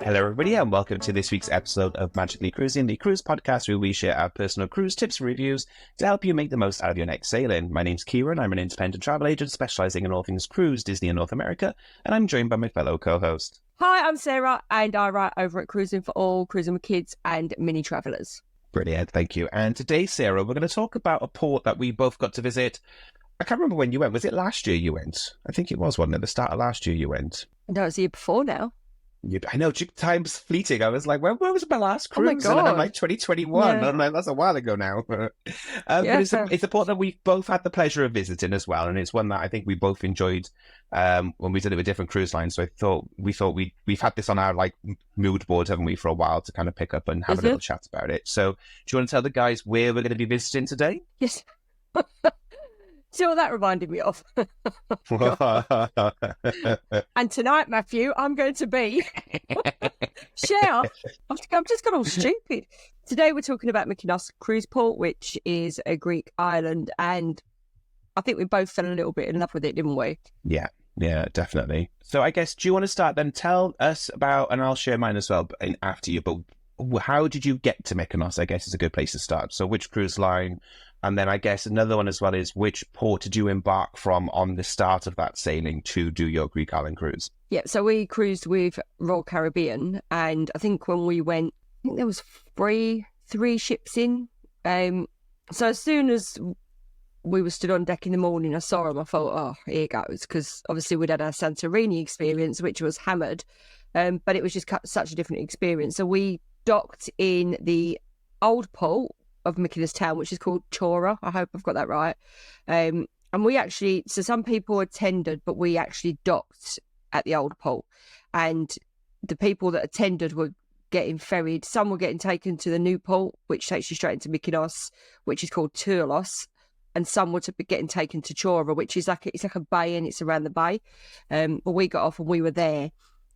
Hello, everybody, and welcome to this week's episode of Magically Cruising, the cruise podcast where we share our personal cruise tips and reviews to help you make the most out of your next sailing. My name's Kieran. I'm an independent travel agent specializing in all things cruise, Disney, and North America, and I'm joined by my fellow co-host. Hi, I'm Sarah, and I write over at Cruising for All, Cruising with Kids and Mini Travellers. Brilliant, thank you. And today, Sarah, we're going to talk about a port that we both got to visit. I can't remember when you went. Was it last year you went? I think it was, wasn't it? The start of last year you went. No, it was the year before now. I know, time's fleeting. I was like, when was my last cruise? Oh my God. And then I'm like, 2021. Yeah. I'm like, that's a while ago now. But it's a port that we both had the pleasure of visiting as well. And it's one that I think we both enjoyed when we did it with different cruise lines. So we've had this on our like mood board, haven't we, for a while to kind of pick up and have a little chat about it. So do you want to tell the guys where we're going to be visiting today? Yes. See what that reminded me of. And tonight, Matthew, I'm going to be share. I've just got all stupid. Today we're talking about Mykonos cruise port, which is a Greek island, and I think we both fell a little bit in love with it, didn't we? Yeah, definitely. So I guess, do you want to start then? Tell us about, and I'll share mine as well after you, but how did you get to Mykonos, I guess is a good place to start. So which cruise line? And then I guess another one as well is which port did you embark from on the start of that sailing to do your Greek island cruise? Yeah, so we cruised with Royal Caribbean, and I think when we went, I think there was three ships in. So as soon as we were stood on deck in the morning, I saw them, I thought, oh, here goes, because obviously we'd had our Santorini experience, which was hammered, but it was just such a different experience. So we docked in the old port of Mykonos town, which is called Chora. I hope I've got that right. And we actually, so some people attended, but we actually docked at the old port. And the people that attended were getting ferried. Some were getting taken to the new port, which takes you straight into Mykonos, which is called Toulos. And some were getting taken to Chora, which is like a bay, and it's around the bay. But we got off and we were there.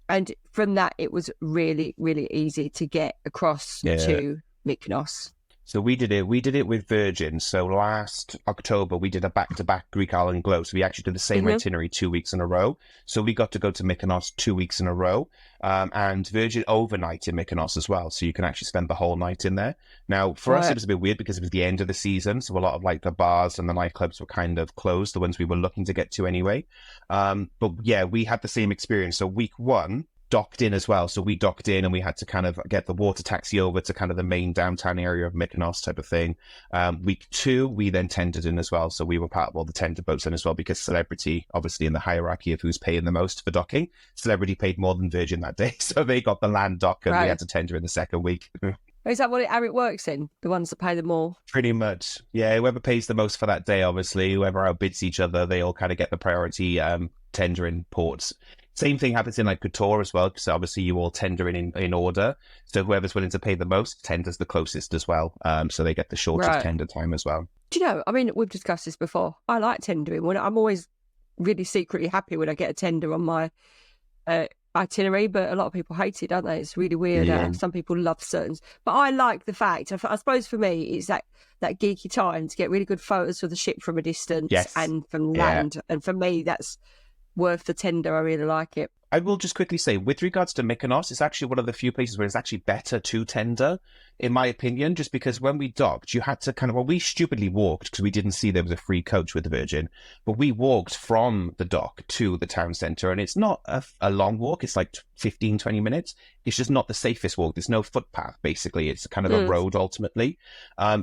And from that, it was really, really easy to get across to Mykonos. So we did it with Virgin. So last October, we did a back-to-back Greek Island Glow. So we actually did the same itinerary 2 weeks in a row. So we got to go to Mykonos 2 weeks in a row. And Virgin overnight in Mykonos as well. So you can actually spend the whole night in there. Now, for us, it was a bit weird because it was the end of the season. So a lot of like the bars and the nightclubs were kind of closed, the ones we were looking to get to anyway. But yeah, we had the same experience. So week one, docked in as well. So we docked in and we had to kind of get the water taxi over to kind of the main downtown area of Mykonos type of thing. Week two, we then tendered in as well. So we were part of all the tender boats in as well, because Celebrity, obviously in the hierarchy of who's paying the most for docking, Celebrity paid more than Virgin that day. So they got the land dock and we had to tender in the second week. Is that how it works then? The ones that pay the more? Pretty much. Yeah, whoever pays the most for that day, obviously, whoever outbids each other, they all kind of get the priority tendering ports. Same thing happens in like Couture as well, because obviously you all tender in order. So whoever's willing to pay the most tenders the closest as well. So they get the shortest tender time as well. Do you know, I mean, we've discussed this before. I like tendering. I'm always really secretly happy when I get a tender on my itinerary, but a lot of people hate it, don't they? It's really weird. Yeah. Some people love certain. But I like the fact, I suppose for me, it's that geeky time to get really good photos of the ship from a distance and from land. And for me, that's worth the tender. I really like it. I will just quickly say, with regards to Mykonos, it's actually one of the few places where it's actually better to tender, in my opinion, just because when we docked, you had to we stupidly walked because we didn't see there was a free coach with the Virgin, but we walked from the dock to the town centre, and it's not a long walk. It's like 15, 20 minutes. It's just not the safest walk. There's no footpath, basically. It's kind of a road, ultimately.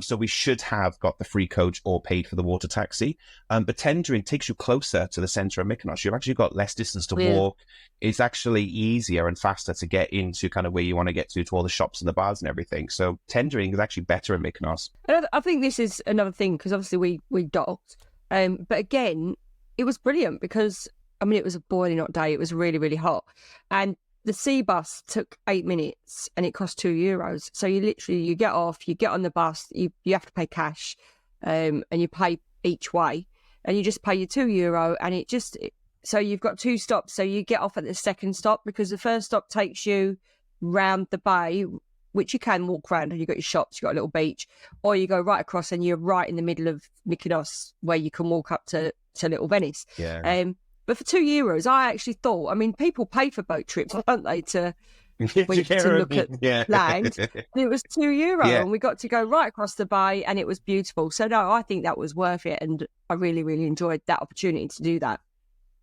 So we should have got the free coach or paid for the water taxi. But tendering takes you closer to the centre of Mykonos. You've actually got less distance to walk. It's actually easier and faster to get into kind of where you want to get to all the shops and the bars and everything. So tendering is actually better in Mykonos. I think this is another thing, because obviously we docked. But again, it was brilliant because, I mean, it was a boiling hot day. It was really, really hot. And the sea bus took 8 minutes and it cost €2. So you get off, you get on the bus, you have to pay cash, and you pay each way, and you just pay your €2, and so you've got two stops. So you get off at the second stop, because the first stop takes you round the bay, which you can walk around, and you've got your shops, you've got a little beach, or you go right across and you're right in the middle of Mykonos, where you can walk up to Little Venice. Yeah. But for €2, I actually thought, I mean, people pay for boat trips, don't they, to to look at land. And it was €2, Yeah. and we got to go right across the bay, and it was beautiful. So no, I think that was worth it, and I really, really enjoyed that opportunity to do that.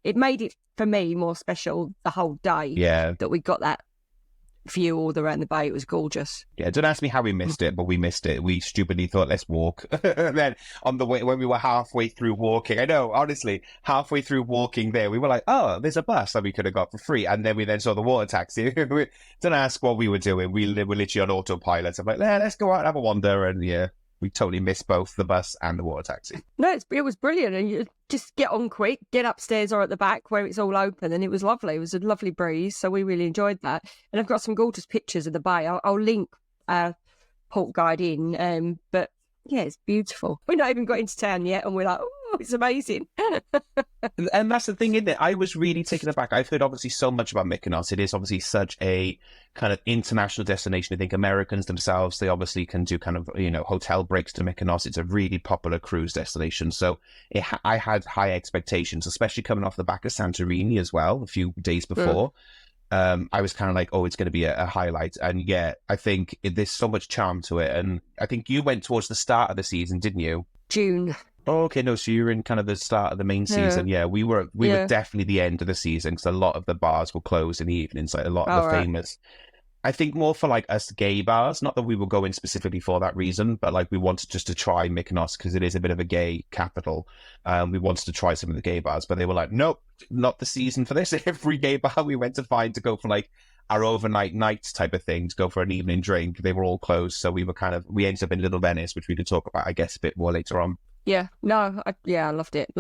It made it for me more special the whole day. Yeah. That we got that view all around the bay. It was gorgeous. Yeah, don't ask me how we missed it, but we missed it. We stupidly thought, let's walk. And then on the way, when we were halfway through walking, I know, honestly, halfway through walking there, we were like, oh, there's a bus that we could have got for free. And then we then saw the water taxi. Don't ask what we were doing. We were literally on autopilot. I'm like, let's go out and have a wander. And yeah, we totally missed both the bus and the water taxi. No, it was brilliant. And you just get on quick, get upstairs or at the back where it's all open. And it was lovely. It was a lovely breeze. So we really enjoyed that. And I've got some gorgeous pictures of the bay. I'll link Port Guide in. But yeah, it's beautiful. We're not even got into town yet. And we're like, oh, it's amazing. And that's the thing, isn't it? I was really taken aback. I've heard obviously so much about Mykonos. It is obviously such a kind of international destination. I think Americans themselves, they obviously can do kind of, hotel breaks to Mykonos. It's a really popular cruise destination. So I had high expectations, especially coming off the back of Santorini as well, a few days before. I was kind of like, oh, it's going to be a highlight. And yeah, I think there's so much charm to it. And I think you went towards the start of the season, didn't you? June. Oh, okay, no, so you were in kind of the start of the main season. Yeah, we were definitely the end of the season because a lot of the bars were closed in the evenings, like a lot of the famous. I think more for like us gay bars, not that we were going specifically for that reason, but like we wanted just to try Mykonos because it is a bit of a gay capital. We wanted to try some of the gay bars, but they were like, nope, not the season for this. Every gay bar we went to find to go for like our overnight nights type of thing, to go for an evening drink, they were all closed. So we ended up in Little Venice, which we could talk about, I guess, a bit more later on. Yeah, no, I loved it.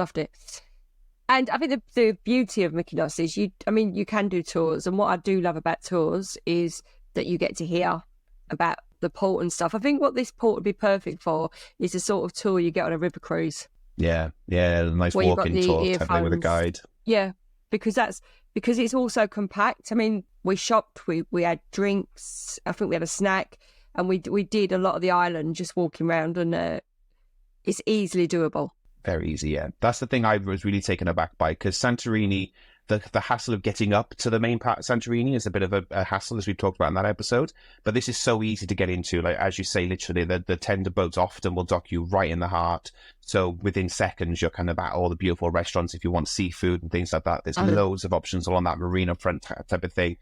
And I think the beauty of Mykonos is you can do tours. And what I do love about tours is that you get to hear about the port and stuff. I think what this port would be perfect for is the sort of tour you get on a river cruise. Yeah, a nice walking tour type thing with a guide. Yeah, because it's also compact. I mean, we shopped, we had drinks, I think we had a snack, and we did a lot of the island just walking around, and it's easily doable. Very easy, yeah. That's the thing I was really taken aback by, because Santorini, the hassle of getting up to the main part of Santorini is a bit of a hassle, as we talked about in that episode. But this is so easy to get into. Like, as you say, literally, the tender boats often will dock you right in the heart. So within seconds, you're kind of at all the beautiful restaurants if you want seafood and things like that. There's loads of options along that marina front type of thing.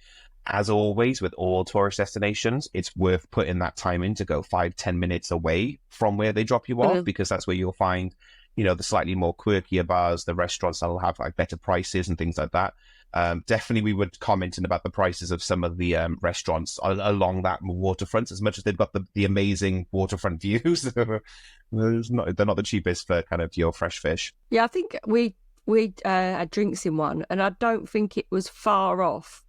As always, with all tourist destinations, it's worth putting that time in to go 5-10 minutes away from where they drop you off, because that's where you'll find, the slightly more quirkier bars, the restaurants that'll have like better prices and things like that. Definitely, we were commenting about the prices of some of the restaurants along that waterfront. As much as they've got the amazing waterfront views, they're not the cheapest for kind of your fresh fish. Yeah, I think we had drinks in one, and I don't think it was far off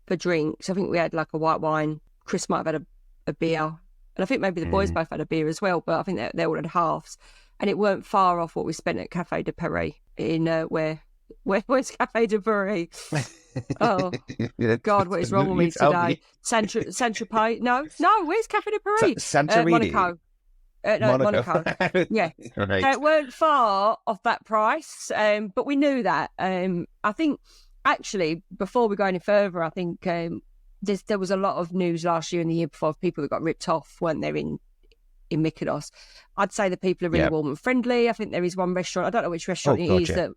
for drinks. I think we had like a white wine. Chris might have had a beer, and I think maybe the boys both had a beer as well. But I think they all had halves, and it weren't far off what we spent at Cafe de Paris in where's Cafe de Paris? Oh God, what is wrong with me today? Saint-Tropez? No. Where's Cafe de Paris? Santorini. Monaco. Monaco. Yeah. Right. So it weren't far off that price, but we knew that. I think. Actually, before we go any further, I think there was a lot of news last year and the year before of people that got ripped off, weren't there, in Mykonos. I'd say the people are really warm and friendly. I think there is one restaurant, I don't know which restaurant it is,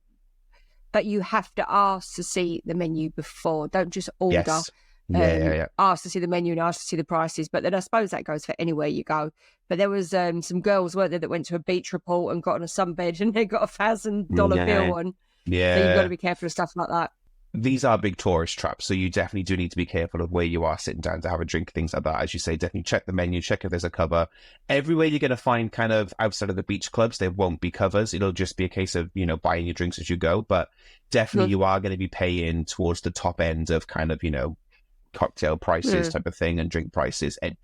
that you have to ask to see the menu before. Don't just order. Yes. Ask to see the menu and ask to see the prices. But then I suppose that goes for anywhere you go. But there was some girls, weren't there, that went to a beach report and got on a sunbed and they got $1,000 bill on. Yeah. So you've got to be careful of stuff like that. These are big tourist traps, so you definitely do need to be careful of where you are sitting down to have a drink, things like that. As you say, definitely check the menu, check if there's a cover. Everywhere you're going to find kind of outside of the beach clubs, there won't be covers. It'll just be a case of, buying your drinks as you go. But definitely you are going to be paying towards the top end of kind of, cocktail prices type of thing and drink prices. And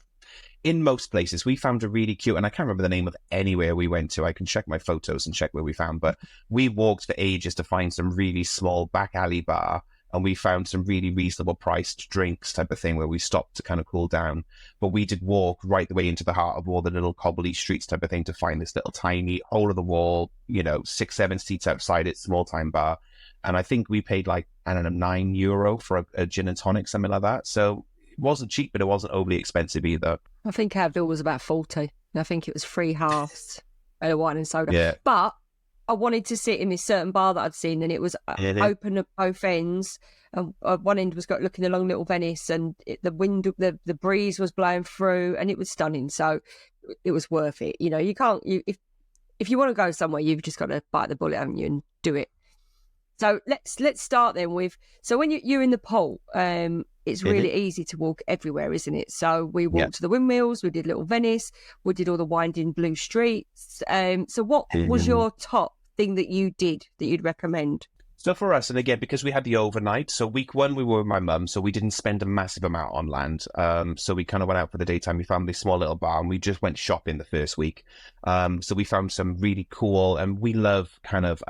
in most places, we found a really cute, and I can't remember the name of anywhere we went to. I can check my photos and check where we found, but we walked for ages to find some really small back alley bar, and we found some really reasonable priced drinks type of thing where we stopped to kind of cool down. But we did walk right the way into the heart of all the little cobbly streets type of thing to find this little tiny hole of the wall, 6-7 seats outside it, small time bar. And I think we paid like, I don't know, €9 for a gin and tonic, something like that. So wasn't cheap, but it wasn't overly expensive either. I think our bill was about 40. And I think it was 3 halves and a wine and soda. Yeah. But I wanted to sit in this certain bar that I'd seen, and it was open at both ends. And one end was looking along Little Venice, and the breeze was blowing through, and it was stunning. So it was worth it. You know, you can't. If you want to go somewhere, you've just got to bite the bullet, haven't you, and do it. So let's start then with. So when you're in the pool, it's really easy to walk everywhere, isn't it? So we walked to the windmills, we did Little Venice, we did all the winding blue streets. So what was your top thing that you did that you'd recommend? So for us, and again, because we had the overnight, so week 1 we were with my mum, so we didn't spend a massive amount on land. So we kind of went out for the daytime. We found this small little bar, and we just went shopping the first week. So we found some really cool, and we love kind of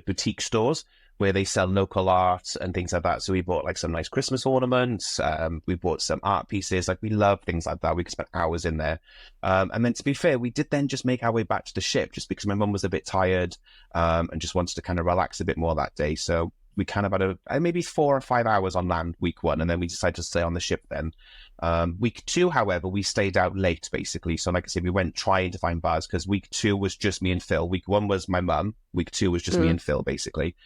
boutique stores where they sell local art and things like that. So we bought like some nice Christmas ornaments. We bought some art pieces. Like we love things like that. We could spend hours in there. And then to be fair, we did then just make our way back to the ship just because my mum was a bit tired and just wanted to kind of relax a bit more that day. So we kind of had maybe 4 or 5 hours on land week 1, and then we decided to stay on the ship then. Week 2, however, we stayed out late, basically. So like I said, we went trying to find bars because week 2 was just me and Phil. Week 1 was my mum. Week 2 was just me and Phil, basically.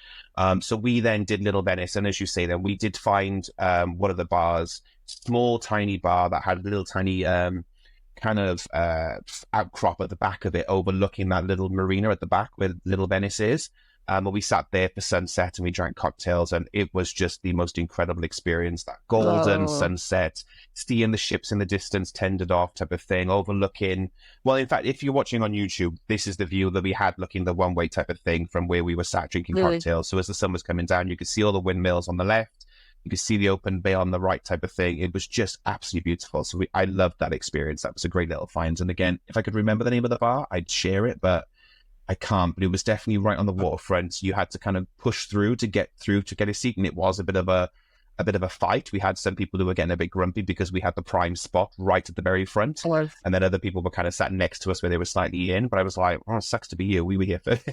So we then did Little Venice. And as you say, then we did find one of the bars, small, tiny bar that had a little tiny kind of outcrop at the back of it, overlooking that little marina at the back where Little Venice is. And we sat there for sunset and we drank cocktails, and it was just the most incredible experience. That golden sunset, seeing the ships in the distance tended off type of thing, overlooking. Well, in fact, if you're watching on YouTube, this is the view that we had looking the one-way type of thing from where we were sat drinking cocktails. So as the sun was coming down, you could see all the windmills on the left. You could see the open bay on the right type of thing. It was just absolutely beautiful. So I loved that experience. That was a great little find. And again, if I could remember the name of the bar, I'd share it, but I can't, but it was definitely right on the waterfront. You had to kind of push through to get a seat, and it was a bit of a fight. We had some people who were getting a bit grumpy because we had the prime spot right at the very front, and then other people were kind of sat next to us where they were slightly in. But I was like, "Oh, it sucks to be you. We were here first,"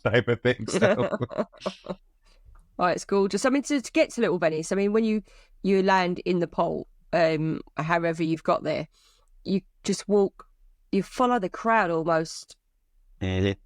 type of thing. So. Oh, it's gorgeous. I mean, to get to Little Venice, I mean, when you land in the pole, however you've got there, you just walk, you follow the crowd almost.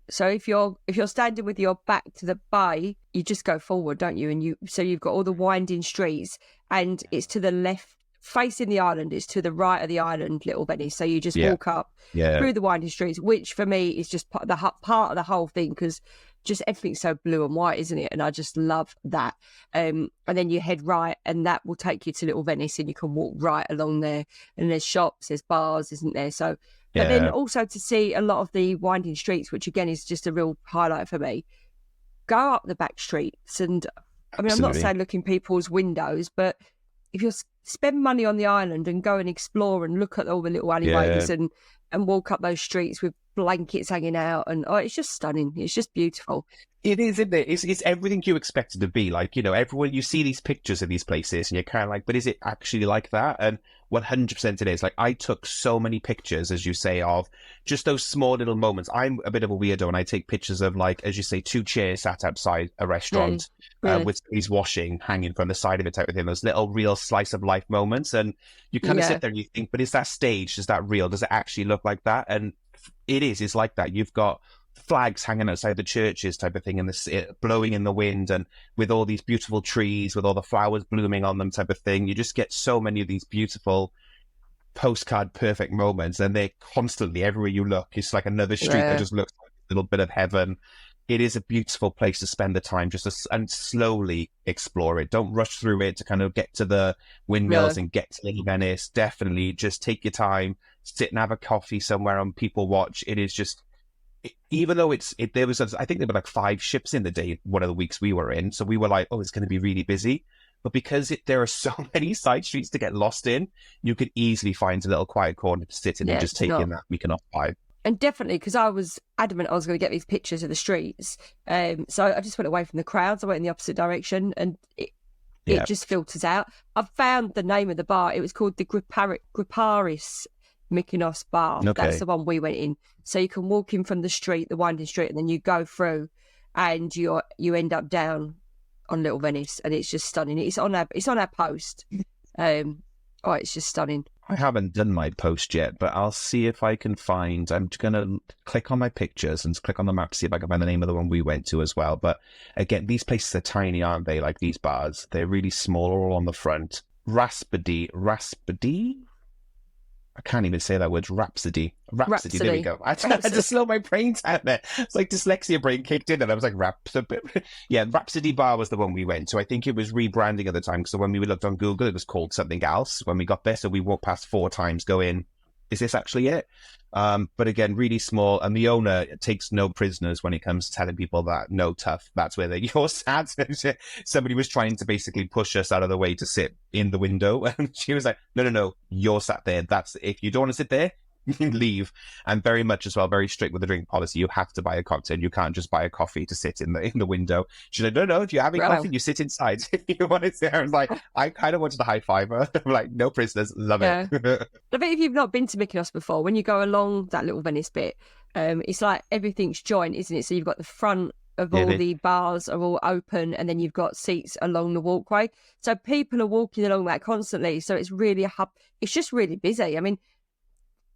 So if you're standing with your back to the bay, you just go forward, don't you? And you've got all the winding streets, and it's to the left facing the island. It's to the right of the island, Little Venice. So you just walk up through the winding streets, which for me is just part of the whole thing, because just everything's so blue and white, isn't it? And I just love that. And then you head right, and that will take you to Little Venice, and you can walk right along there. And there's shops, there's bars, isn't there? So. But then also to see a lot of the winding streets, which again is just a real highlight for me. Go up the back streets, and I mean, I'm not saying look in people's windows, but if you spend money on the island and go and explore and look at all the little alleyways and walk up those streets with blankets hanging out, and it's just stunning. It's just beautiful. It is, isn't it? It's everything you expect it to be. Like, you know, everyone, you see these pictures of these places and you're kind of like, but is it actually like that? And 100% it is. Like, I took so many pictures, as you say, of just those small little moments. I'm a bit of a weirdo, and I take pictures of, like, as you say, 2 chairs sat outside a restaurant with his washing hanging from the side of it type of thing. Those little real slice of life moments. And you kind of sit there and you think, but is that staged? Is that real? Does it actually look like that? And it is. It's like that. You've got flags hanging outside the churches type of thing, and blowing in the wind, and with all these beautiful trees with all the flowers blooming on them type of thing. You just get so many of these beautiful postcard perfect moments, and they're constantly everywhere you look. It's like another street that just looks like a little bit of heaven. It is a beautiful place to spend the time and slowly explore it. Don't rush through it to kind of get to the windmills and get to Little Venice. Definitely just take your time, sit and have a coffee somewhere on People Watch. It is just, even though I think there were like 5 ships in the day, one of the weeks we were in. So we were like, oh, it's going to be really busy. But because there are so many side streets to get lost in, you could easily find a little quiet corner to sit in and just take in that Mykonos vibe. And definitely, because I was adamant I was going to get these pictures of the streets. So I just went away from the crowds. I went in the opposite direction, and it just filters out. I found the name of the bar. It was called the Griparis Mykonos bar. Okay. That's the one we went in. So you can walk in from the street, the winding street, and then you go through, and you end up down on Little Venice, and it's just stunning. It's on our post on Oh, it's just stunning. I haven't done my post yet, but I'll see if I can find. I'm going to click on my pictures and click on the map to see if I can find the name of the one we went to as well. But again, these places are tiny, aren't they? Like these bars, they're really small, all on the front. Rhapsody. I can't even say that word. Rhapsody. There we go. I had to slow my brain down there. It's like dyslexia brain kicked in, and I was like, Rhapsody. Yeah, Rhapsody Bar was the one we went to. I think it was rebranding at the time. So when we looked on Google, it was called something else when we got there. So we walked past 4 times, going, is this actually it? But again, really small. And the owner takes no prisoners when it comes to telling people that, no, tough, that's where you're sat. Somebody was trying to basically push us out of the way to sit in the window. And she was like, no, you're sat there. That's, if you don't want to sit there, leave. And very much as well, very strict with the drink policy. You have to buy a cocktail. You can't just buy a coffee to sit in the window. She's like, no, if you're having coffee, you sit inside. If you want to sit there, I was like, I kind of wanted to high five her. I'm like, no prisoners, love it. I bet if you've not been to Mykonos before, when you go along that Little Venice bit, it's like everything's joined, isn't it? So you've got the front of all the bars are all open, and then you've got seats along the walkway. So people are walking along that constantly. So it's really a hub. It's just really busy. I mean,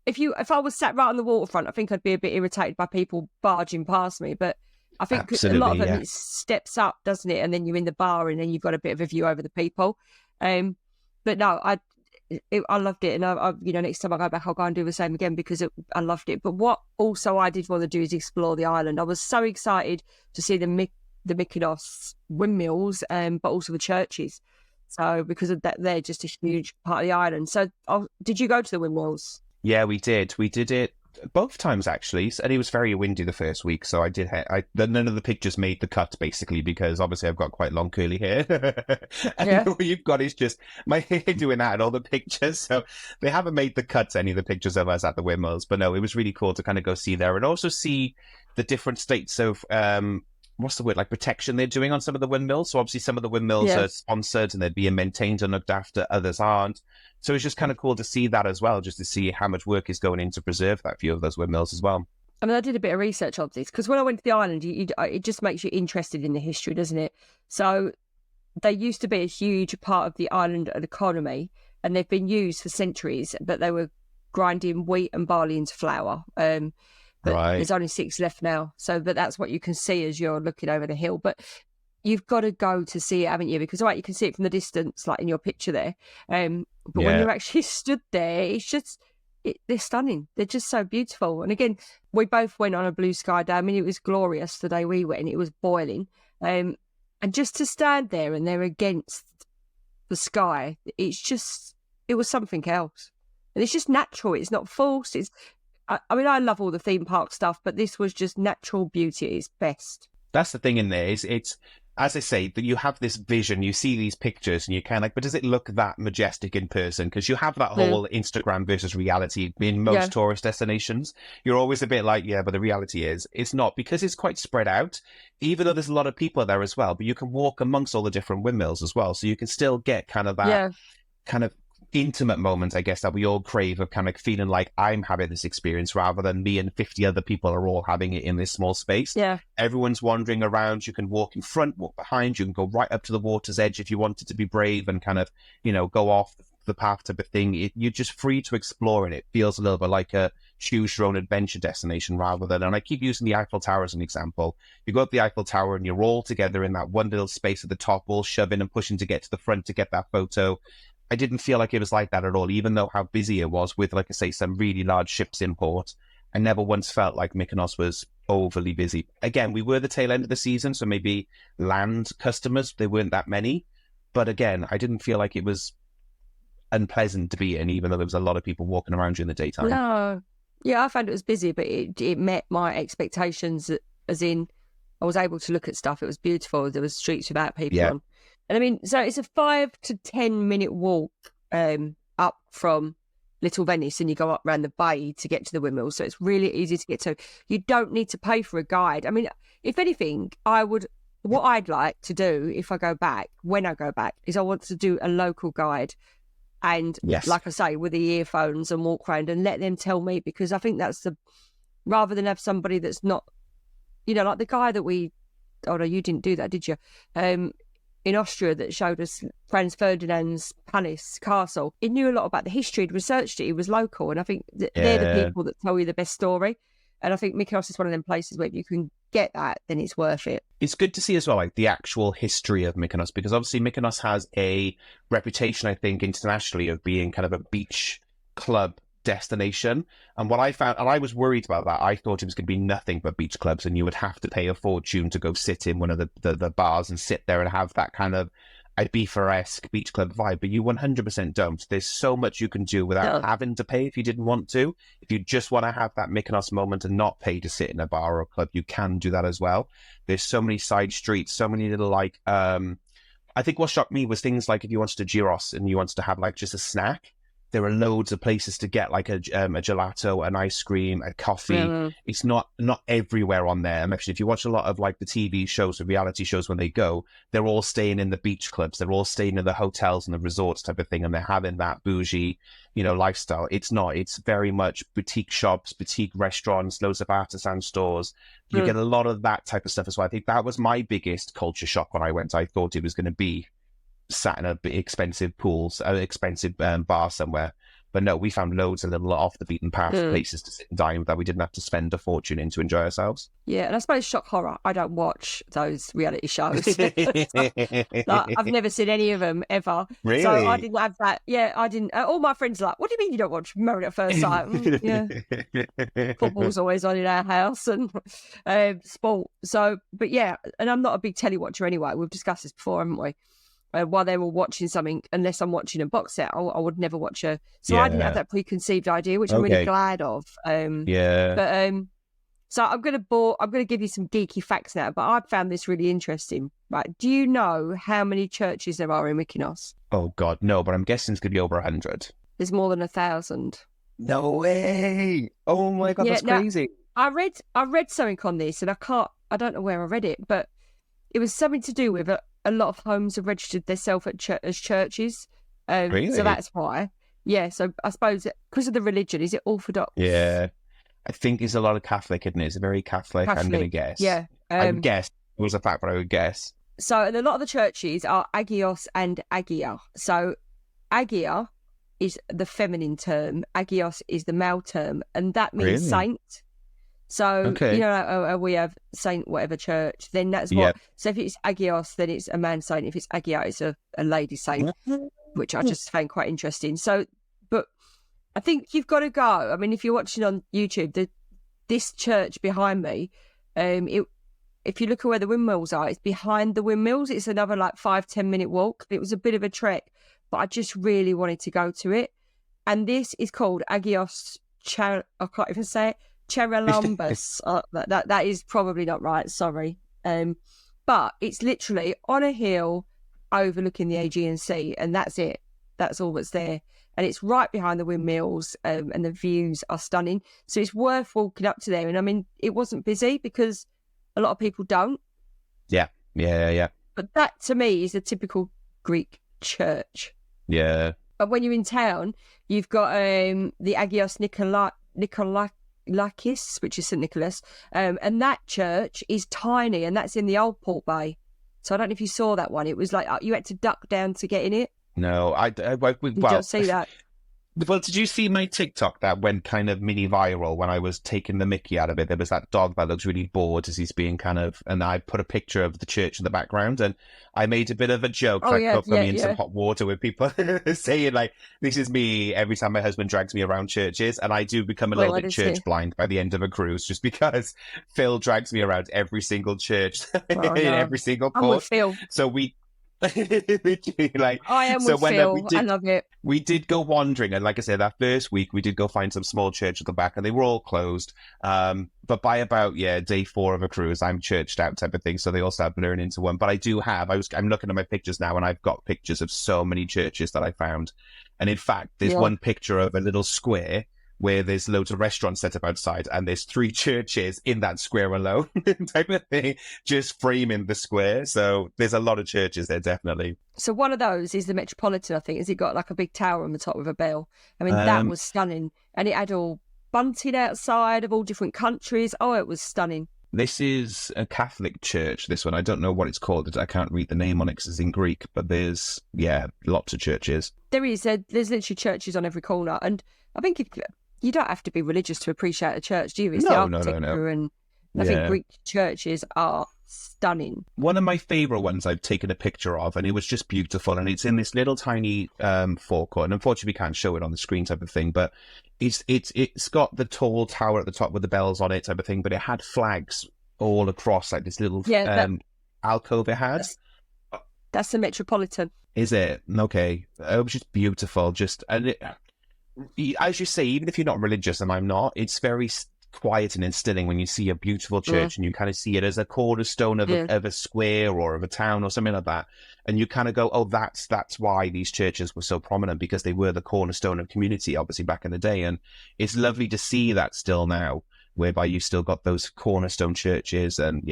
if I was sat right on the waterfront, I think I'd be a bit irritated by people barging past me. But I think a lot of them, it steps up, doesn't it? And then you're in the bar, and then you've got a bit of a view over the people. But no, I loved it, and I next time I go back, I'll go and do the same again because I loved it. But what also I did want to do is explore the island. I was so excited to see the Mykonos windmills, but also the churches. So because of that, they're just a huge part of the island. So did you go to the windmills? Yeah, we did. We did it both times actually, and it was very windy the first week. So none of the pictures made the cut basically because obviously I've got quite long curly hair, and all you've got is just my hair doing that and all the pictures. So they haven't made the cut, any of the pictures of us at the windmills. But no, it was really cool to kind of go see there and also see the different states of what's the word, like protection they're doing on some of the windmills. So obviously some of the windmills are sponsored and they're being maintained and looked after, others aren't. So it's just kind of cool to see that as well, just to see how much work is going in to preserve that few of those windmills as well. I mean, I did a bit of research on this because when I went to the island, it just makes you interested in the history, doesn't it? So they used to be a huge part of the island economy, and they've been used for centuries, but they were grinding wheat and barley into flour. But there's only 6 left now. But that's what you can see as you're looking over the hill. But you've got to go to see it, haven't you? Because you can see it from the distance, like in your picture there. But when you're actually stood there, it's just, they're stunning. They're just so beautiful. And again, we both went on a blue sky day. I mean, it was glorious the day we went. It was boiling. And just to stand there and they're against the sky, it was something else. And it's just natural. It's not forced. I mean, I love all the theme park stuff, but this was just natural beauty at its best. That's the thing in there. It's as I say, that you have this vision, you see these pictures and you kind of like, but does it look that majestic in person? Because you have that whole Instagram versus reality in most tourist destinations. You're always a bit like, but the reality is it's not, because it's quite spread out, even though there's a lot of people there as well, but you can walk amongst all the different windmills as well. So you can still get kind of that kind of intimate moments, I guess, that we all crave, of kind of feeling like I'm having this experience rather than me and 50 other people are all having it in this small space. Everyone's wandering around. You can walk in front, walk behind. You can go right up to the water's edge if you wanted to be brave and kind of, go off the path type of thing. You're just free to explore, and it feels a little bit like a choose your own adventure destination rather than, and I keep using the Eiffel Tower as an example. You go up the Eiffel Tower and you're all together in that one little space at the top, all shoving and pushing to get to the front to get that photo. I didn't feel like it was like that at all, even though how busy it was with, like I say, some really large ships in port. I never once felt like Mykonos was overly busy. Again, we were the tail end of the season, so maybe land customers, there weren't that many. But again, I didn't feel like it was unpleasant to be in, even though there was a lot of people walking around during the daytime. No. Yeah, I found it was busy, but it met my expectations, as in I was able to look at stuff. It was beautiful. There was streets without people on. And I mean, so it's a 5 to 10 minute walk up from Little Venice, and you go up around the bay to get to the windmills. So it's really easy to get to. You don't need to pay for a guide. I mean, if anything, what I'd like to do if I go back, when I go back, is I want to do a local guide. And like I say, with the earphones and walk around and let them tell me, because I think that's rather than have somebody that's not, like the guy that oh no, you didn't do that, did you? in Austria that showed us Franz Ferdinand's palace, castle. He knew a lot about the history. He'd researched it. He was local. And I think they're the people that tell you the best story. And I think Mykonos is one of them places where if you can get that, then it's worth it. It's good to see as well, like the actual history of Mykonos, because obviously Mykonos has a reputation, I think, internationally of being kind of a beach club destination. And what I found, and I was worried about that, I thought it was going to be nothing but beach clubs and you would have to pay a fortune to go sit in one of the bars and sit there and have that kind of Ibiza-esque beach club vibe, but you 100% don't. There's so much you can do without having to pay if you didn't want to. If you just want to have that Mykonos moment and not pay to sit in a bar or a club, you can do that as well. There's so many side streets, so many little like I think what shocked me was things like if you wanted to gyros and you wanted to have like just a snack, there are loads of places to get like a gelato, an ice cream, a coffee. It's not everywhere on there. And actually, if you watch a lot of like the TV shows or reality shows when they go, they're all staying in the beach clubs. They're all staying in the hotels and the resorts type of thing. And they're having that bougie, lifestyle. It's not. It's very much boutique shops, boutique restaurants, loads of artisan stores. You get a lot of that type of stuff as well. I think that was my biggest culture shock when I went. I thought it was going to be sat in a bit expensive bar somewhere, but no, we found loads of little off the beaten path places to sit and dine that we didn't have to spend a fortune in to enjoy ourselves. Yeah, and I suppose shock horror, I don't watch those reality shows. Like, I've never seen any of them ever. Really? So I didn't have that. Yeah, I didn't. All my friends are like, what do you mean you don't watch Married at First Sight? Yeah. Football's always on in our house and sport. So, but yeah, and I'm not a big telly watcher anyway. We've discussed this before, haven't we? While they were watching something, unless I'm watching a box set, I would never watch a. So I didn't have that preconceived idea, which I'm really glad of. But so I'm gonna give you some geeky facts now. But I found this really interesting. Right? Do you know how many churches there are in Mykonos? Oh God, no! But I'm guessing it's gonna be over 100. There's more than 1,000. No way! Oh my God, that's crazy. I read something on this, and I don't know where I read it, but it was something to do with a lot of homes have registered themselves as churches. Really? So that's why. Yeah, so I suppose because of the religion, is it Orthodox? Yeah. I think it's a lot of Catholic, isn't it? It's very Catholic, I'm going to guess. Yeah. I guess. It was a fact, but I would guess. So and a lot of the churches are Agios and Agia. So Agia is the feminine term. Agios is the male term. And that means saint. So, we have Saint whatever church, then that's what. Yep. So if it's Agios, then it's a man saint. If it's Agia, it's a lady saint, which I just found quite interesting. So, but I think you've got to go. I mean, if you're watching on YouTube, this church behind me, if you look at where the windmills are, it's behind the windmills. It's another like 5-10 minute walk. It was a bit of a trek, but I just really wanted to go to it. And this is called Agios I can't even say it. Cherolumbus. That is probably not right, sorry. But it's literally on a hill overlooking the Aegean Sea, and that's it. That's all that's there. And it's right behind the windmills, and the views are stunning. So it's worth walking up to there. And I mean, it wasn't busy because a lot of people don't. Yeah. But that, to me, is a typical Greek church. Yeah. But when you're in town, you've got the Agios Nikolakis, which is St. Nicholas, and that church is tiny, and that's in the old Port Bay. So I don't know if you saw that one. It was like you had to duck down to get in it. No, Did you see that? Well, did you see my TikTok that went kind of mini viral when I was taking the mickey out of it? There was that dog that looks really bored as he's being and I put a picture of the church in the background, and I made a bit of a joke put me in some hot water with people saying like, this is me every time my husband drags me around churches, and I do become a little bit church blind by the end of a cruise just because Phil drags me around every single church in every single port. I'm with Phil. So we like I am with Phil. I love it. We did go wandering, and like I said, that first week we did go find some small church at the back, and they were all closed. But by about day 4 of a cruise, I'm churched out type of thing, so they all start blurring into one. But I do have. I'm looking at my pictures now, and I've got pictures of so many churches that I found. And in fact, there's one picture of a little square where there's loads of restaurants set up outside, and there's 3 churches in that square alone, type of thing, just framing the square. So there's a lot of churches there, definitely. So one of those is the Metropolitan, I think. Has it got like a big tower on the top with a bell? I mean, that was stunning. And it had all bunting outside of all different countries. Oh, it was stunning. This is a Catholic church, this one. I don't know what it's called. I can't read the name on it because it's in Greek, but there's, yeah, lots of churches. There is. There's literally churches on every corner. And I think you don't have to be religious to appreciate a church, do you? It's the architecture, and I think Greek churches are stunning. One of my favourite ones I've taken a picture of, and it was just beautiful, and it's in this little tiny forecourt, and unfortunately we can't show it on the screen type of thing, but it's got the tall tower at the top with the bells on it type of thing, but it had flags all across, like this little alcove it had. That's the Metropolitan. Is it? Okay. It was just beautiful. As you say, even if you're not religious, and I'm not, it's very quiet and instilling when you see a beautiful church and you kind of see it as a cornerstone of a square or of a town or something like that, and you kind of go, oh, that's why these churches were so prominent, because they were the cornerstone of community, obviously, back in the day. And it's lovely to see that still now, whereby you've still got those cornerstone churches. And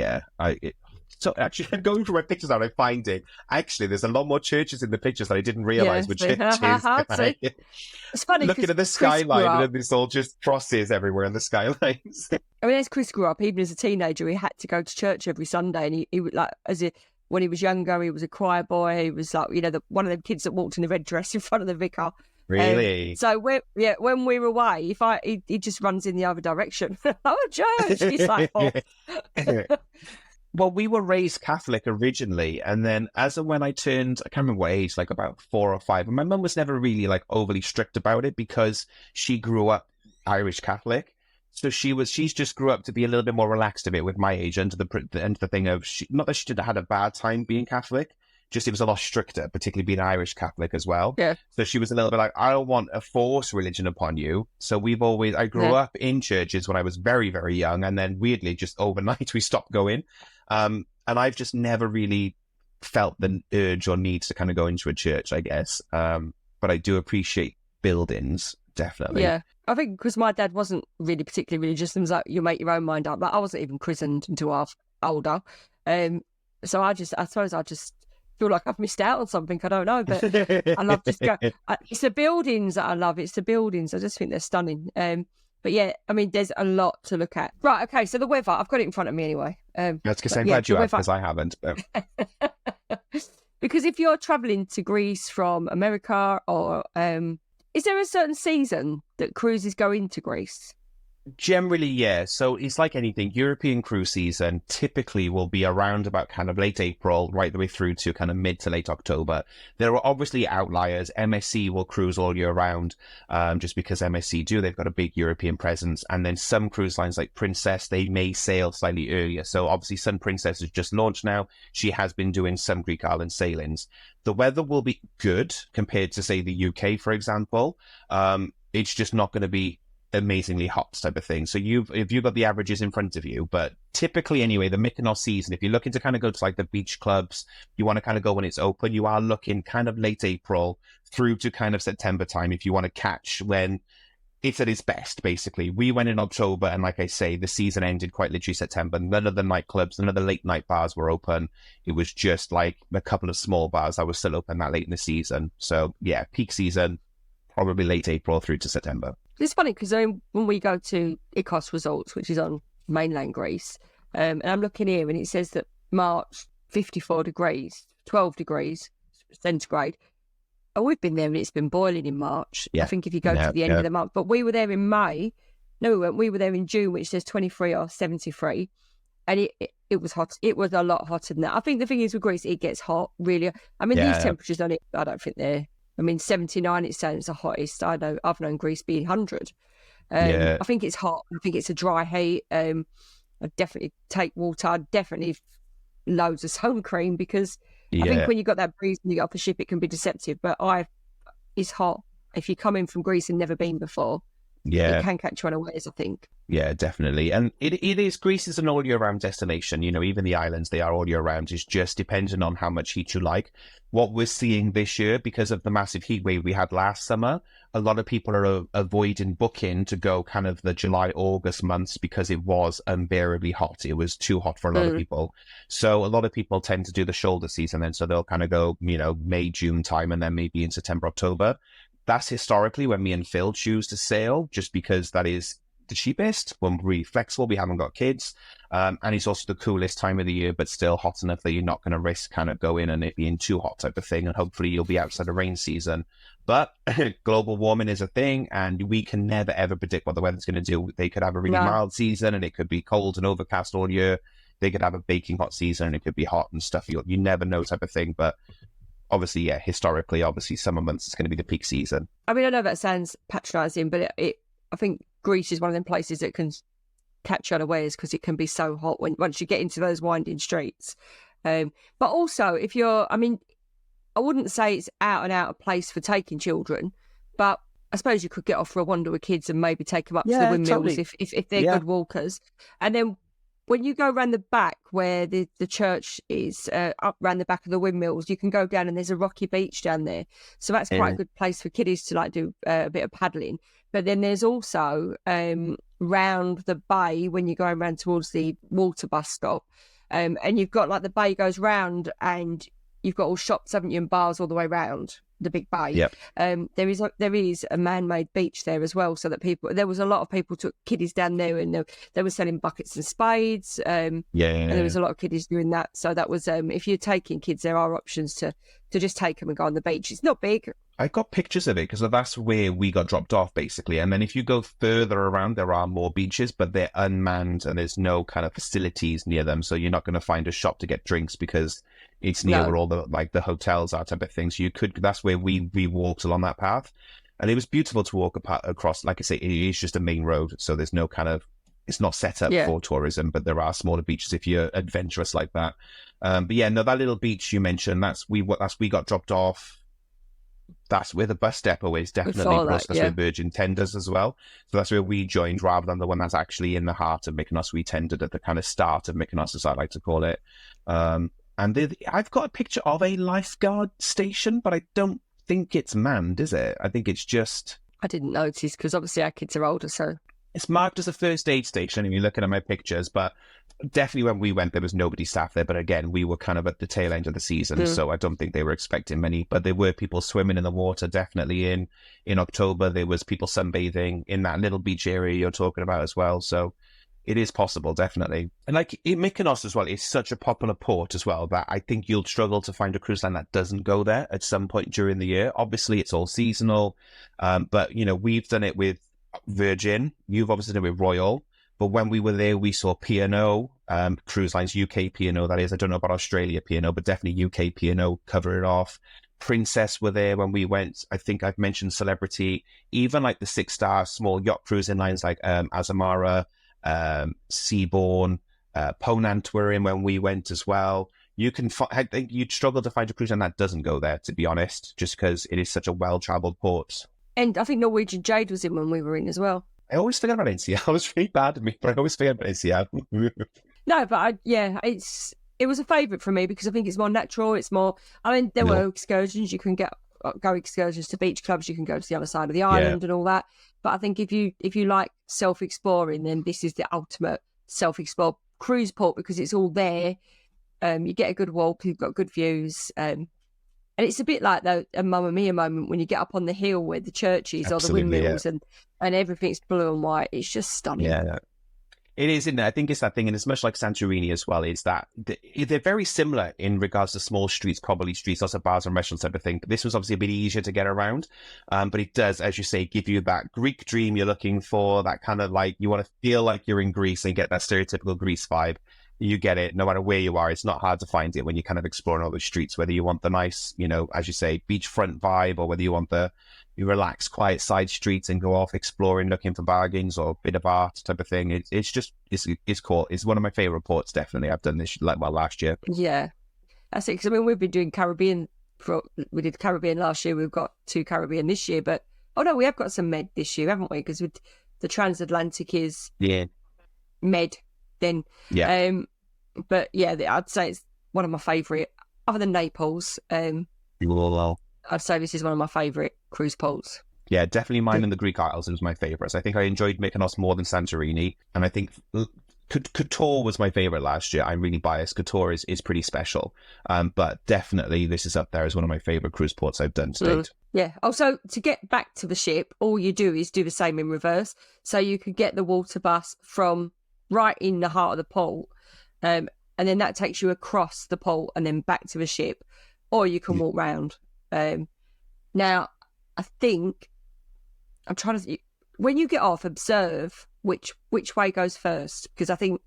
so actually, I'm going through my pictures now, and I find it. Actually, there's a lot more churches in the pictures that I didn't realise were churches. It's funny, looking at the skyline, and it's all just crosses everywhere in the skylines. I mean, as Chris grew up, even as a teenager, he had to go to church every Sunday, and he would, like, when he was younger, he was a choir boy. He was like, one of the kids that walked in the red dress in front of the vicar. Really? So when we were away, he just runs in the other direction. Oh, church! He's like, oh. Well, we were raised Catholic originally, and then as and when I turned, I can't remember what age, like about 4 or 5, and my mum was never really like overly strict about it because she grew up Irish Catholic. So she's just grew up to be a little bit more relaxed a bit with my age, under the thing of, not that she did had a bad time being Catholic, just it was a lot stricter, particularly being Irish Catholic as well. Yeah. So she was a little bit like, I don't want a forced religion upon you. So I grew up in churches when I was very, very young, and then weirdly, just overnight, we stopped going. And I've just never really felt the urge or need to kind of go into a church, I guess. But I do appreciate buildings, definitely. Yeah. I think because my dad wasn't really particularly religious, and was like, you make your own mind up. Like, I wasn't even christened until I was older. So I suppose I just feel like I've missed out on something. I don't know, but I love just go. It's the buildings that I love. It's the buildings. I just think they're stunning. But yeah, I mean, there's a lot to look at. Right, okay, so the weather, I've got it in front of me anyway. That's because I'm glad you have, because I haven't. But... Because if you're travelling to Greece from America, or is there a certain season that cruises go into Greece? Generally, yeah. So it's like anything. European cruise season typically will be around about kind of late April, right the way through to kind of mid to late October. There are obviously outliers. MSC will cruise all year round, just because MSC do. They've got a big European presence. And then some cruise lines like Princess, they may sail slightly earlier. So obviously Sun Princess has just launched now. She has been doing some Greek island sailings. The weather will be good compared to, say, the UK, for example. It's just not going to be amazingly hot type of thing. So if you've got the averages in front of you, but typically anyway, the Mykonos season, if you're looking to kind of go to like the beach clubs, you want to kind of go when it's open, you are looking kind of late April through to kind of September time if you want to catch when it's at its best, basically. We went in October, and like I say, the season ended quite literally September. None of the nightclubs, none of the late night bars were open. It was just like a couple of small bars that were still open that late in the season. So yeah, peak season, probably late April through to September. It's funny because when we go to Mikonos Resorts, which is on mainland Greece, and I'm looking here and it says that March, 54 degrees, 12 degrees centigrade. And we've been there and it's been boiling in March. Yeah. I think if you go to the end of the month. But we were there in May. No, we weren't. We were there in June, which says 23 or 73. And it was hot. It was a lot hotter than that. I think the thing is with Greece, it gets hot, really. I mean, these temperatures on it, I don't think they're... I mean, 79, it's saying it's the hottest. I've known Greece being 100. I think it's hot. I think it's a dry heat. I definitely take water. I definitely loads of sun cream, because I think when you've got that breeze and you get off the ship, it can be deceptive. But it's hot. If you come in from Greece and never been before, it can catch you unawares, I think. Yeah, definitely. And it is, Greece is an all year round destination. You know, even the islands, they are all year round. It's just depending on how much heat you like. What we're seeing this year, because of the massive heat wave we had last summer, a lot of people are avoiding booking to go kind of the July, August months, because it was unbearably hot. It was too hot for a lot of people. So a lot of people tend to do the shoulder season then. So they'll kind of go, you know, May, June time, and then maybe in September, October. That's historically when me and Phil choose to sail, just because that is the cheapest. We're really flexible. We haven't got kids. And it's also the coolest time of the year, but still hot enough that you're not going to risk kind of going and it being too hot type of thing. And hopefully you'll be outside the rain season. But global warming is a thing, and we can never, ever predict what the weather's going to do. They could have a really mild season and it could be cold and overcast all year. They could have a baking hot season and it could be hot and stuff. You never know type of thing. But obviously, yeah, historically, obviously, summer months is going to be the peak season. I mean, I know that sounds patronising, but I think Greece is one of them places that can catch you unawares because it can be so hot once you get into those winding streets. But also, I wouldn't say it's out and out a place for taking children, but I suppose you could get off for a wander with kids and maybe take them up to the windmills if they're good walkers. And then when you go around the back where the church is, up around the back of the windmills, you can go down and there's a rocky beach down there. So that's quite a good place for kiddies to like do a bit of paddling. But then there's also round the bay when you're going around towards the water bus stop. And you've got like the bay goes round and you've got all shops, haven't you, and bars all the way round the big bay. Yep. There is a man-made beach there as well, so that there was a lot of people took kiddies down there, and they were selling buckets and spades. And there was a lot of kiddies doing that. So that was if you're taking kids, there are options to just take them and go on the beach. It's not big. I got pictures of it because that's where we got dropped off, basically. And then if you go further around, there are more beaches, but they're unmanned and there's no kind of facilities near them. So you're not going to find a shop to get drinks because it's near where all the hotels are type of thing. So that's where we walked along that path. And it was beautiful to walk across. Like I say, it is just a main road. So there's no kind of, it's not set up for tourism, but there are smaller beaches if you're adventurous like that. But yeah, no, that little beach you mentioned, we got dropped off. That's where the bus depot is, definitely. That's where Virgin tenders as well. So that's where we joined rather than the one that's actually in the heart of Mykonos. We tendered at the kind of start of Mykonos, as I like to call it. And I've got a picture of a lifeguard station, but I don't think it's manned, is it? I think it's just... I didn't notice because obviously our kids are older, so... It's marked as a first aid station if you're looking at my pictures, but definitely when we went, there was nobody staff there. But again, we were kind of at the tail end of the season, so I don't think they were expecting many. But there were people swimming in the water, definitely in October. There was people sunbathing in that little beach area you're talking about as well. So it is possible, definitely. And like in Mykonos as well, it's such a popular port as well that I think you'll struggle to find a cruise line that doesn't go there at some point during the year. Obviously, it's all seasonal, but we've done it with Virgin. You've obviously done it with Royal, but when we were there, we saw P&O cruise lines, UK P&O. That is, I don't know about Australia P&O, but definitely UK P&O cover it off. Princess were there when we went. I think I've mentioned Celebrity, even like the 6-star small yacht cruising lines like Azamara, Seabourn, Ponant were in when we went as well. I think you'd struggle to find a cruise line that doesn't go there, to be honest, just because it is such a well-traveled port. And I think Norwegian Jade was in when we were in as well. I always forget about NCR. It was really bad at me, but I always forget about NCR. No, but it was a favourite for me because I think it's more natural. It's more, there were excursions. You can go excursions to beach clubs. You can go to the other side of the island and all that. But I think if you like self-exploring, then this is the ultimate self-explore cruise port because it's all there. You get a good walk. You've got good views. And it's a bit like a Mamma Mia moment when you get up on the hill where the church is or the windmills and everything's blue and white. It's just stunning. Yeah, it is, isn't it? I think it's that thing, and it's much like Santorini as well, is that they're very similar in regards to small streets, probably streets, lots of bars and restaurants type of thing. But this was obviously a bit easier to get around. But it does, as you say, give you that Greek dream you're looking for, that kind of like, you want to feel like you're in Greece and get that stereotypical Greece vibe. You get it no matter where you are. It's not hard to find it when you're kind of exploring all the streets, whether you want the nice, as you say, beachfront vibe, or whether you want the relaxed, quiet side streets and go off exploring, looking for bargains or a bit of art type of thing. It's cool. It's one of my favorite ports, definitely. I've done this last year. Yeah, that's it. Because we've been doing Caribbean. We did Caribbean last year. We've got 2 Caribbean this year, but we have got some Med this year, haven't we? Because with the transatlantic is Med. Then, but yeah, I'd say it's one of my favourite, other than Naples. I'd say this is one of my favourite cruise ports. Yeah, definitely mine and the Greek Isles is my favourites. I think I enjoyed Mykonos more than Santorini, and I think Couture was my favorite last year. I'm really biased. Couture is pretty special. But definitely this is up there as one of my favorite cruise ports I've done to date. Yeah. Also, to get back to the ship, all you do is do the same in reverse. So you could get the water bus from right in the heart of the port, and then that takes you across the port and then back to the ship, or you can walk round. Now, I think I'm trying to. When you get off, observe which way goes first, because I think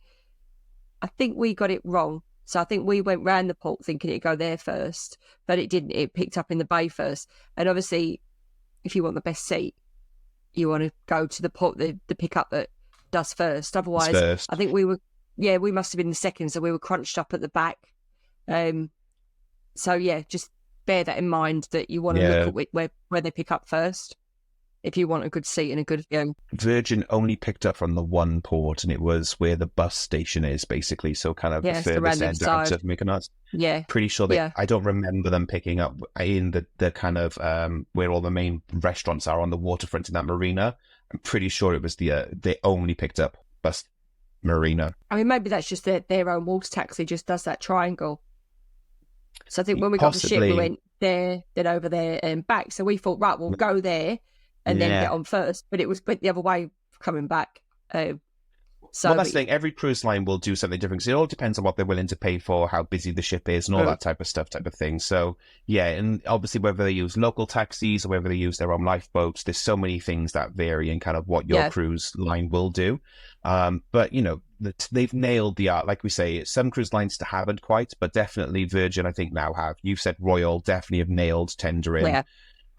we got it wrong. So I think we went round the port thinking it'd go there first, but it didn't. It picked up in the bay first. And obviously, if you want the best seat, you want to go to the port, the pickup that does first. Otherwise, I think we must have been the second, so we were crunched up at the back. So yeah, just bear that in mind, that you want to look at where they pick up first, if you want a good seat and a good Virgin only picked up from the one port, and it was where the bus station is, basically. So kind of the furthest end out of Mykonos. Yeah. Pretty sure I don't remember them picking up in the kind of where all the main restaurants are on the waterfront in that marina. I'm pretty sure it was they only picked up bus marina. I mean, maybe that's just their own water taxi just does that triangle. So I think when we got the ship, we went there, then over there and back. So we thought, right, we'll go there and then get on first. But it was the other way coming back. Well, that's the thing. Every cruise line will do something different, because it all depends on what they're willing to pay for, how busy the ship is, and all that type of thing. So, yeah, and obviously whether they use local taxis or whether they use their own lifeboats, there's so many things that vary in kind of what your cruise line will do. But, you know, they've nailed the art. Like we say, some cruise lines haven't quite, but definitely Virgin, I think, now have. You've said Royal definitely have nailed tendering.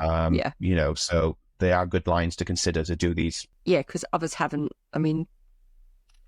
You know, so they are good lines to consider to do these. Yeah, because others haven't. I mean,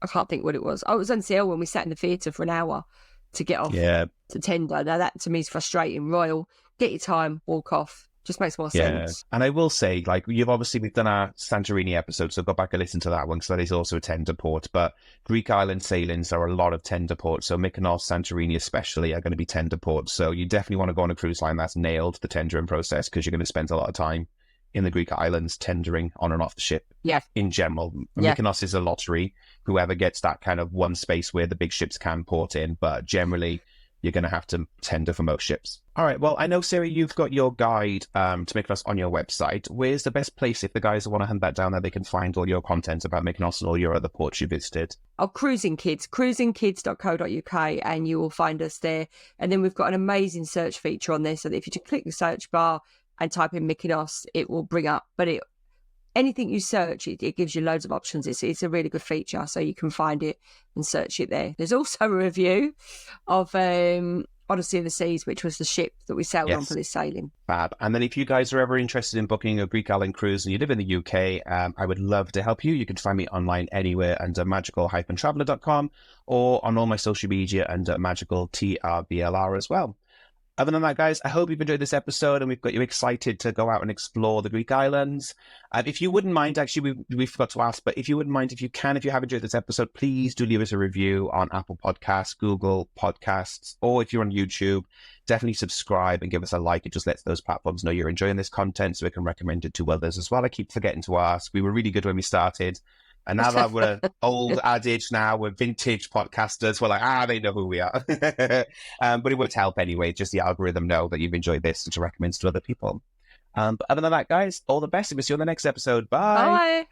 I can't think what it was. Oh, it was NCL when we sat in the theatre for an hour to get off to tender. Now that to me is frustrating. Royal, get your time, walk off. Just makes more sense. And I will say, like, we've done our Santorini episode, so go back and listen to that one, because that is also a tender port. But Greek island sailings are a lot of tender ports. So Mykonos, Santorini especially are going to be tender ports. So you definitely want to go on a cruise line that's nailed the tendering process, because you're going to spend a lot of time in the Greek islands tendering on and off the ship. In general, Mykonos is a lottery. Whoever gets that kind of one space where the big ships can port in, but generally you're going to have to tender for most ships. All right, well, I know, Sarah, you've got your guide to Mykonos on your website. Where's the best place, if the guys want to hunt that down, that they can find all your content about Mykonos and all your other ports you visited? Oh, Cruising Kids, cruisingkids.co.uk, and you will find us there. And then we've got an amazing search feature on there, so that if you just click the search bar and type in Mykonos, it will bring up. But anything you search, it gives you loads of options. It's a really good feature, so you can find it and search it there. There's also a review of Odyssey of the Seas, which was the ship that we sailed on for this sailing. Fab. And then if you guys are ever interested in booking a Greek island cruise and you live in the UK, I would love to help you. You can find me online anywhere under magical-traveller.com, or on all my social media under magical_TRVLR as well. Other than that, guys, I hope you've enjoyed this episode and we've got you excited to go out and explore the Greek islands. If you wouldn't mind, actually, we forgot to ask, but if you wouldn't mind, if you have enjoyed this episode, please do leave us a review on Apple Podcasts, Google Podcasts, or if you're on YouTube, definitely subscribe and give us a like. It just lets those platforms know you're enjoying this content so we can recommend it to others as well. I keep forgetting to ask. We were really good when we started. And now that we're an old adage now, we're vintage podcasters, we're like, they know who we are. But it would help anyway, just the algorithm know that you've enjoyed this and to recommend to other people. But other than that, guys, all the best. We'll see you on the next episode. Bye. Bye.